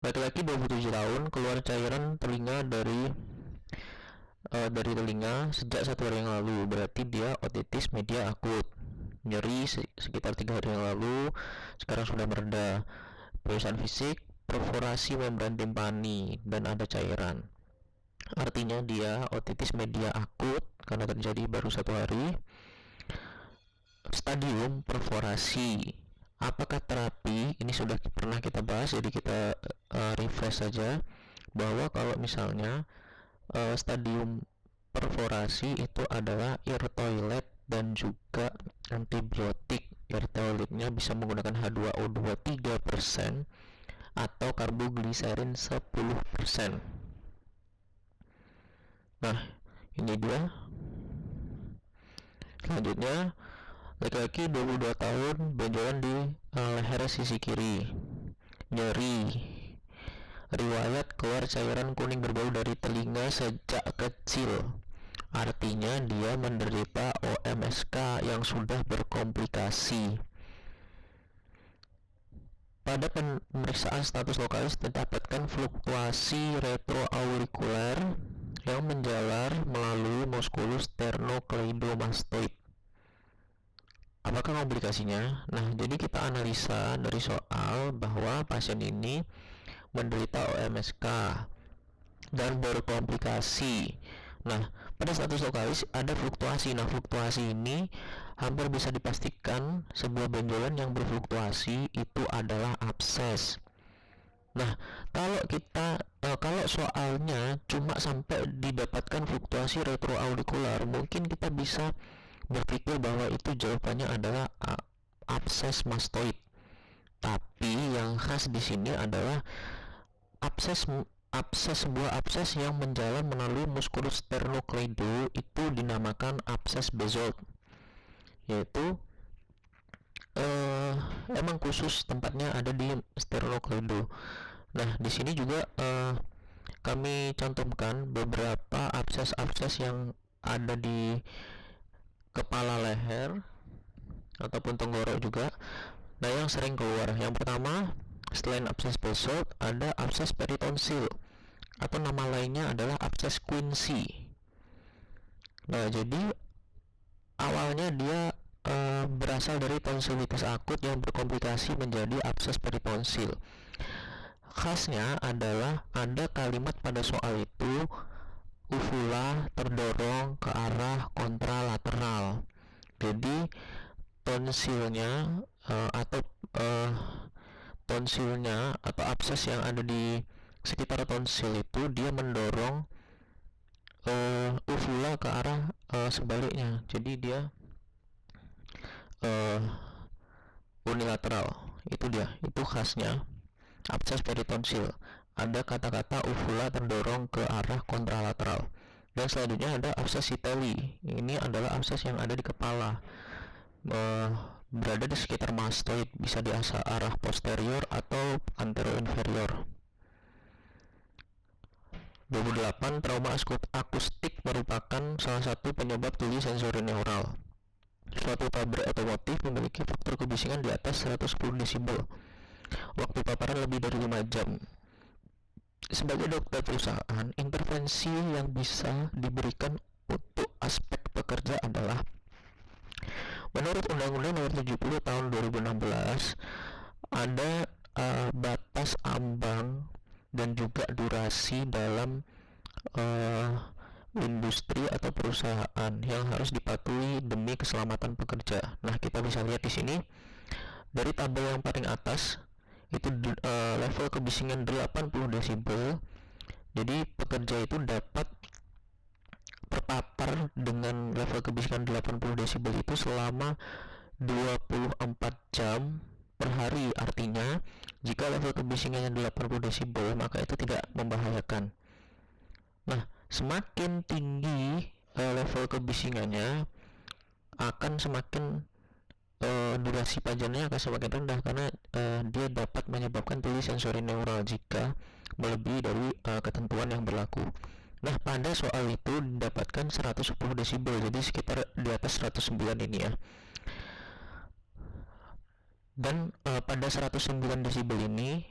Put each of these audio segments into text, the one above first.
Laki-laki 27 tahun keluar cairan telinga dari telinga sejak 1 hari yang lalu. Berarti dia otitis media akut. Nyeri sekitar 3 hari yang lalu, sekarang sudah mereda. Pemeriksaan fisik, perforasi membran timpani, dan ada cairan. Artinya dia otitis media akut karena terjadi baru 1 hari. Stadium perforasi. Apakah terapi? Ini sudah pernah kita bahas, jadi kita refresh saja bahwa kalau misalnya stadium perforasi itu adalah air toilet dan juga antibiotik. Air toiletnya bisa menggunakan H2O2 3% atau karbogliserin 10%. Nah, ini dia. Selanjutnya, laki-laki 22 tahun, benjolan di leher sisi kiri, nyeri, riwayat keluar cairan kuning berbau dari telinga sejak kecil. Artinya dia menderita OMSK yang sudah berkomplikasi. Pada pemeriksaan status lokalis didapatkan fluktuasi retroaurikuler yang menjalar melalui muskulus sternocleidomastoid. Apakah komplikasinya? Nah, jadi kita analisa dari soal bahwa pasien ini menderita OMSK dan berkomplikasi. Nah, pada status lokalis ada fluktuasi. Nah, fluktuasi ini hampir bisa dipastikan sebuah benjolan yang berfluktuasi itu adalah abses. Nah, kalau soalnya cuma sampai didapatkan fluktuasi retroaurikular, mungkin kita bisa berpikir bahwa itu jawabannya adalah abses mastoid. Tapi yang khas di sini adalah sebuah abses yang menjalar melalui muskulus sternocleido itu dinamakan abses Bezold, yaitu emang khusus tempatnya ada di sternocleido. Nah, di sini juga kami cantumkan beberapa abses-abses yang ada di kepala leher ataupun tenggorok juga. Nah, yang sering keluar, yang pertama, selain abses Bezold, ada abses peritonsil atau nama lainnya adalah abses Quincey. Nah, jadi awalnya dia berasal dari tonsilitis akut yang berkomplikasi menjadi abses peritonsil. Khasnya adalah ada kalimat pada soal itu, uvula terdorong ke arah kontralateral. Jadi tonsilnya atau abses yang ada di sekitar tonsil itu dia mendorong uvula ke arah sebaliknya. Jadi dia unilateral. Itu khasnya abses peritonsil. Ada kata-kata uvula terdorong ke arah kontralateral. Dan selanjutnya ada abses Siteli. Ini adalah abses yang ada di kepala, berada di sekitar mastoid, bisa di arah posterior atau anteroinferior. 28. Trauma akustik merupakan salah satu penyebab tuli sensori neural. Suatu pabrik otomotif memiliki faktor kebisingan di atas 110 desibel. Waktu paparan lebih dari 5 jam. Sebagai dokter perusahaan, intervensi yang bisa diberikan untuk aspek pekerja adalah, menurut Undang-Undang Nomor 70 Tahun 2016, ada batas ambang dan juga durasi dalam industri atau perusahaan yang harus dipatuhi demi keselamatan pekerja. Nah, kita bisa lihat di sini dari tabel yang paling atas itu level kebisingan 80 desibel. Jadi pekerja itu dapat terpapar dengan level kebisingan 80 desibel itu selama 24 jam per hari. Artinya jika level kebisingannya 80 desibel maka itu tidak membahayakan. Nah, semakin tinggi level kebisingannya akan semakin durasi pajannya akan semakin rendah karena dia dapat menyebabkan tuli sensori neural jika melebihi dari ketentuan yang berlaku. Nah, pada soal itu didapatkan 110 desibel, jadi sekitar di atas 109 ini ya. Dan pada 109 desibel ini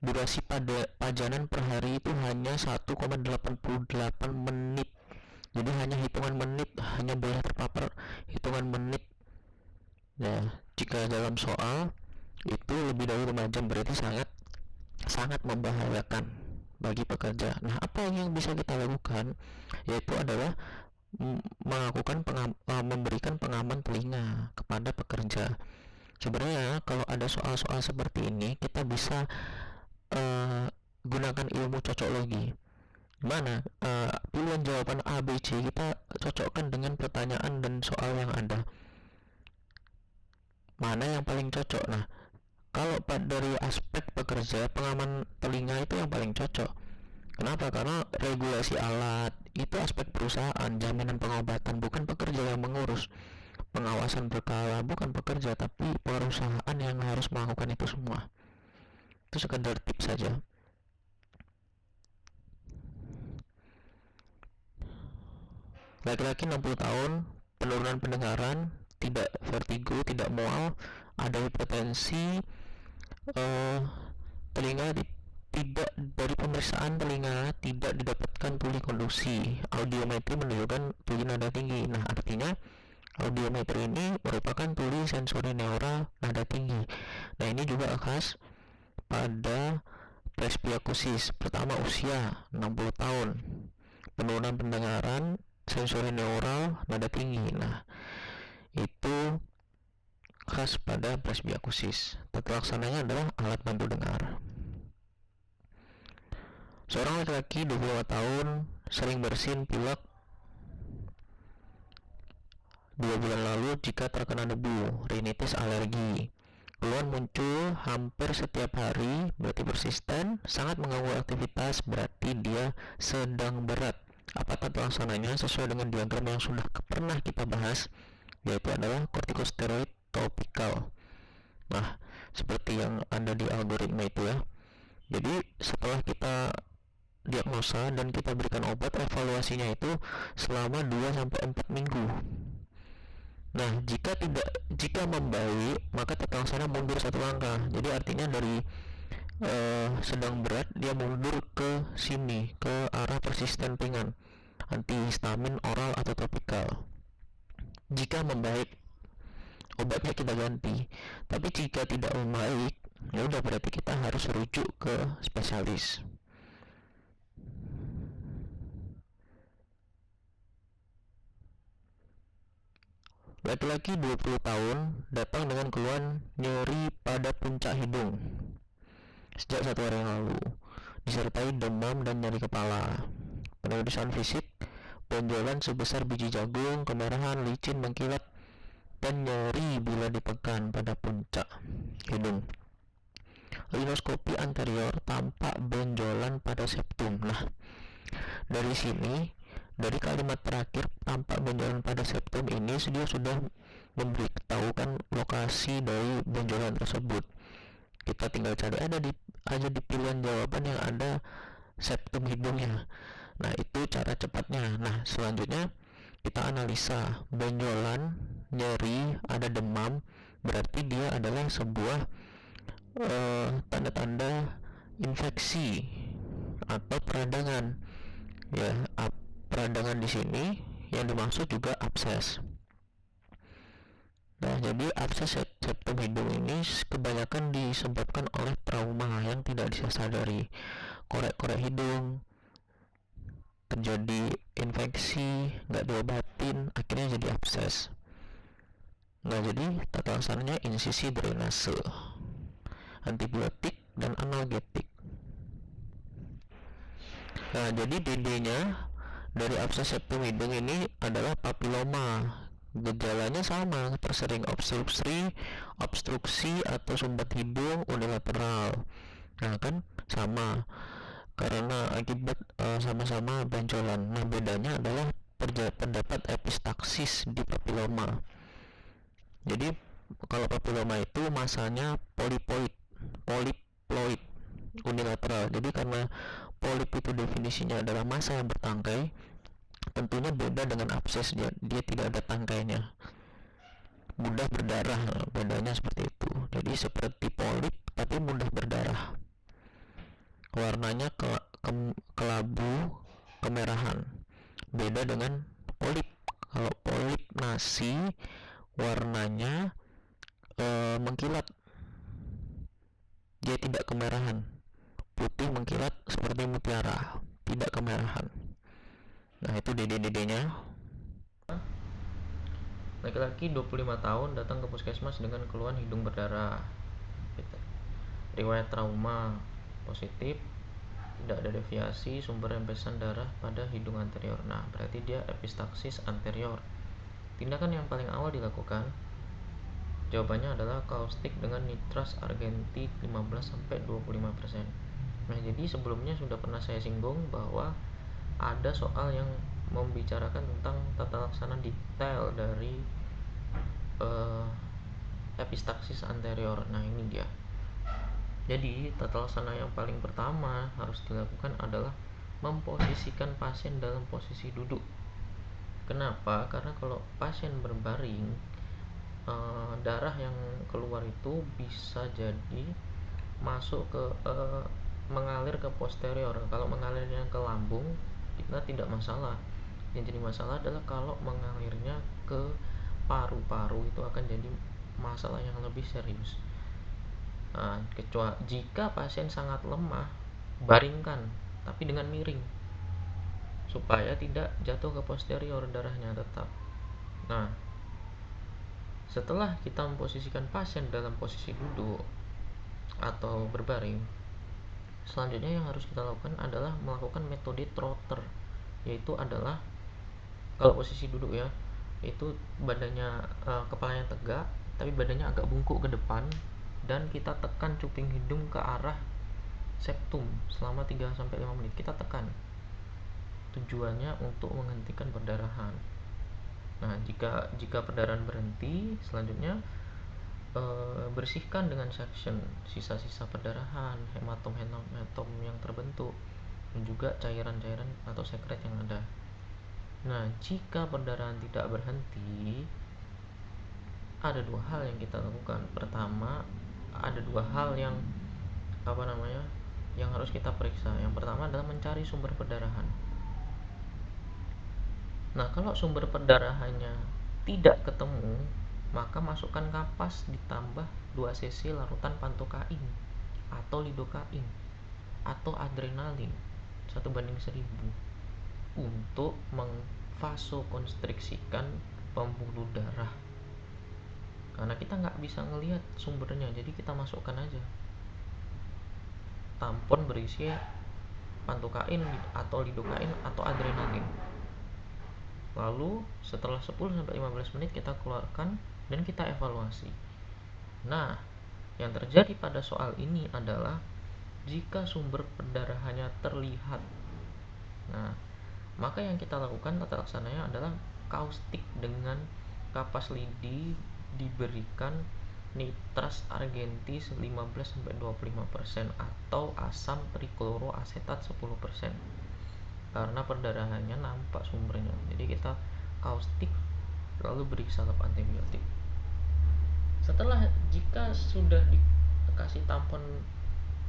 durasi pada pajanan per hari itu hanya 1,88 menit. Jadi hanya hitungan menit, hanya boleh terpapar hitungan menit. Nah, jika dalam soal itu lebih dari 5 jam, berarti sangat membahayakan bagi pekerja. Nah, apa yang bisa kita lakukan? Yaitu adalah memberikan pengaman telinga kepada pekerja. Sebenarnya kalau ada soal-soal seperti ini, kita bisa gunakan ilmu cocoklogi. Mana pilihan jawaban A, B, C kita cocokkan dengan pertanyaan dan soal yang ada. Mana yang paling cocok? Nah, kalau dari aspek pekerja, pengaman telinga itu yang paling cocok. Kenapa? Karena regulasi alat itu aspek perusahaan, jaminan pengobatan bukan pekerja yang mengurus. Pengawasan berkala bukan pekerja, tapi perusahaan yang harus melakukan itu semua. Itu sekedar tips saja. Laki-laki 60 tahun, penurunan pendengaran, tidak vertigo, tidak mual, ada hipertensi, telinga tidak dari pemeriksaan telinga tidak didapatkan tuli konduksi. Audiometri menunjukkan tuli nada tinggi. Nah, artinya audiometri ini merupakan tuli sensori neural nada tinggi. Nah, ini juga khas pada presbyakusis. Pertama, usia 60 tahun, penurunan pendengaran, sensori neural nada tinggi. Nah, itu khas pada presbyakusis. Tata laksananya adalah alat bantu dengar. Seorang laki-laki 25 tahun sering bersin pilek 2 bulan lalu jika terkena debu, rinitis, alergi. Keluhan muncul hampir setiap hari, berarti persisten, sangat mengganggu aktivitas, berarti dia sedang berat. Apa tata laksananya sesuai dengan diagram yang sudah pernah kita bahas, yaitu adalah kortikosteroid topikal. Nah, seperti yang ada di algoritma itu ya. Jadi setelah kita diagnosa dan kita berikan obat, evaluasinya itu selama 2-4 minggu. Nah, jika membaik, maka tata laksana mundur 1 langkah. Jadi artinya dari sedang berat dia mundur ke sini, ke arah persisten ringan, antihistamin oral atau topikal. Jika membaik, obatnya kita ganti. Tapi jika tidak membaik, ya udah berarti kita harus rujuk ke spesialis. Laki-laki 20 tahun datang dengan keluhan nyeri pada puncak hidung sejak 1 hari yang lalu, disertai demam dan nyeri kepala. Pemeriksaan fisik, benjolan sebesar biji jagung, kemerahan, licin, mengkilat, dan nyeri bila dipegang pada puncak hidung. Rinoskopi anterior tampak benjolan pada septum. Nah, dari sini, dari kalimat terakhir tampak benjolan pada septum ini, dia sudah memberitahukan lokasi dari benjolan tersebut. Kita tinggal cari aja di pilihan jawaban yang ada septum hidungnya. Nah, itu cara cepatnya. Nah, selanjutnya kita analisa benjolan, nyeri, ada demam, berarti dia adalah sebuah tanda-tanda infeksi atau peradangan. Ya, peradangan di sini yang dimaksud juga abses. Nah, jadi abses septum hidung ini kebanyakan disebabkan oleh trauma yang tidak disadari. Korek-korek hidung, terjadi infeksi, nggak diobatin, akhirnya jadi abses. Nah, jadi tata laksananya insisi drainase, antibiotik dan analgetik. Nah, jadi DD-nya dari abses septum hidung ini adalah papiloma. Gejalanya sama, tersering obstruksi atau sumbat hidung unilateral. Nah, kan sama karena akibat sama-sama benjolan. Nah, bedanya adalah terdapat epistaksis di papiloma. Jadi kalau papiloma itu masanya poliploid unilateral. Jadi karena polip itu definisinya adalah massa yang bertangkai, tentunya beda dengan abses, dia tidak ada tangkainya, mudah berdarah. Bedanya seperti itu. Jadi seperti polip tapi mudah berdarah. warnanya kelabu kemerahan. Beda dengan polip. Kalau polip nasi warnanya mengkilat, dia tidak kemerahan, putih mengkilat seperti mutiara, tidak kemerahan. Nah, itu dede-dedenya. Laki-laki 25 tahun datang ke puskesmas dengan keluhan hidung berdarah. Riwayat trauma positif, tidak ada deviasi sumber rembesan darah pada hidung anterior. Nah, berarti dia epistaksis anterior. Tindakan yang paling awal dilakukan, jawabannya adalah kaustik dengan nitras argenti 15-25%. Nah, jadi sebelumnya sudah pernah saya singgung bahwa ada soal yang membicarakan tentang tata laksana detail dari epistaksis anterior. Nah, ini dia. Jadi, tata laksana yang paling pertama harus dilakukan adalah memposisikan pasien dalam posisi duduk. Kenapa? Karena kalau pasien berbaring, darah yang keluar itu bisa jadi masuk ke mengalir ke posterior. Kalau mengalirnya ke lambung, kita tidak masalah. Yang jadi masalah adalah kalau mengalirnya ke paru-paru, itu akan jadi masalah yang lebih serius. Nah, kecuali jika pasien sangat lemah, baringkan tapi dengan miring supaya tidak jatuh ke posterior darahnya tetap. Nah, setelah kita memposisikan pasien dalam posisi duduk atau berbaring, selanjutnya yang harus kita lakukan adalah melakukan metode trotter, yaitu adalah kalau posisi duduk ya, itu badannya kepalanya tegak tapi badannya agak bungkuk ke depan, dan kita tekan cuping hidung ke arah septum selama 3-5 menit. Kita tekan, tujuannya untuk menghentikan perdarahan. Nah, jika perdarahan berhenti, selanjutnya bersihkan dengan suction sisa-sisa perdarahan, hematom yang terbentuk, dan juga cairan-cairan atau sekret yang ada. Nah, jika perdarahan tidak berhenti, ada dua hal yang kita lakukan. Pertama, ada dua hal yang yang harus kita periksa. Yang pertama adalah mencari sumber perdarahan. Nah, kalau sumber perdarahannya tidak ketemu, maka masukkan kapas ditambah 2 cc larutan pantokain atau lidokain atau adrenalin 1:1000 untuk mengvasokonstriksikan pembuluh darah. Karena kita nggak bisa ngelihat sumbernya, jadi kita masukkan aja tampon berisi pantokain atau lidokain atau adrenalin. Lalu setelah 10-15 menit kita keluarkan dan kita evaluasi. Nah, yang terjadi pada soal ini adalah jika sumber perdarahannya terlihat, nah, maka yang kita lakukan tata laksananya adalah kaustik dengan kapas lidi diberikan nitras argenti 15-25% atau asam trikloroasetat 10%, karena perdarahannya nampak sumbernya. Jadi kita kaustik lalu beri salep antibiotik. Setelah jika sudah dikasih tampon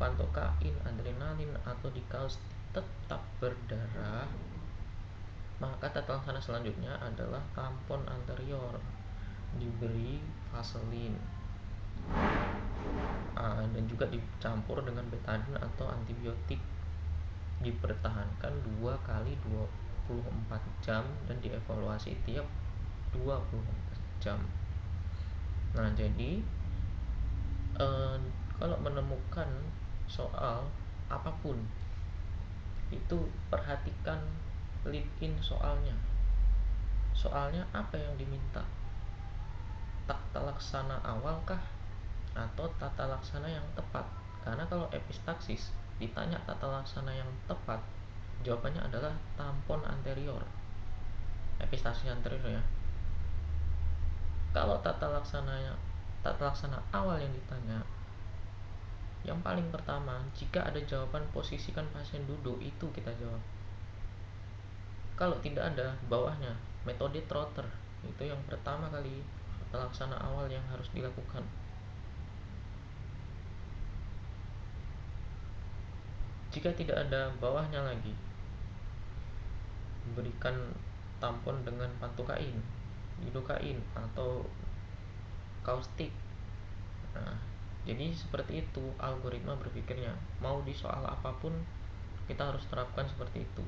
pantokain, adrenalin atau dikaustik tetap berdarah, maka tata laksana selanjutnya adalah tampon anterior diberi vaselin dan juga dicampur dengan betadine atau antibiotik, dipertahankan 2 kali 24 jam dan dievaluasi tiap 24 jam. Nah, jadi kalau menemukan soal apapun itu perhatikan lead in soalnya apa yang diminta, tata laksana awal kah atau tata laksana yang tepat. Karena kalau epistaksis ditanya tata laksana yang tepat, jawabannya adalah tampon anterior, epistaksis anterior ya. Kalau tata laksana awal yang ditanya, yang paling pertama, jika ada jawaban posisikan pasien duduk, itu kita jawab. Kalau tidak ada, bawahnya metode trotter, itu yang pertama kali tata laksana awal yang harus dilakukan. Jika tidak ada bawahnya lagi, berikan tampon dengan pantukain, lidokain, atau kaustik. Nah, jadi seperti itu algoritma berpikirnya. Mau di soal apapun kita harus terapkan seperti itu.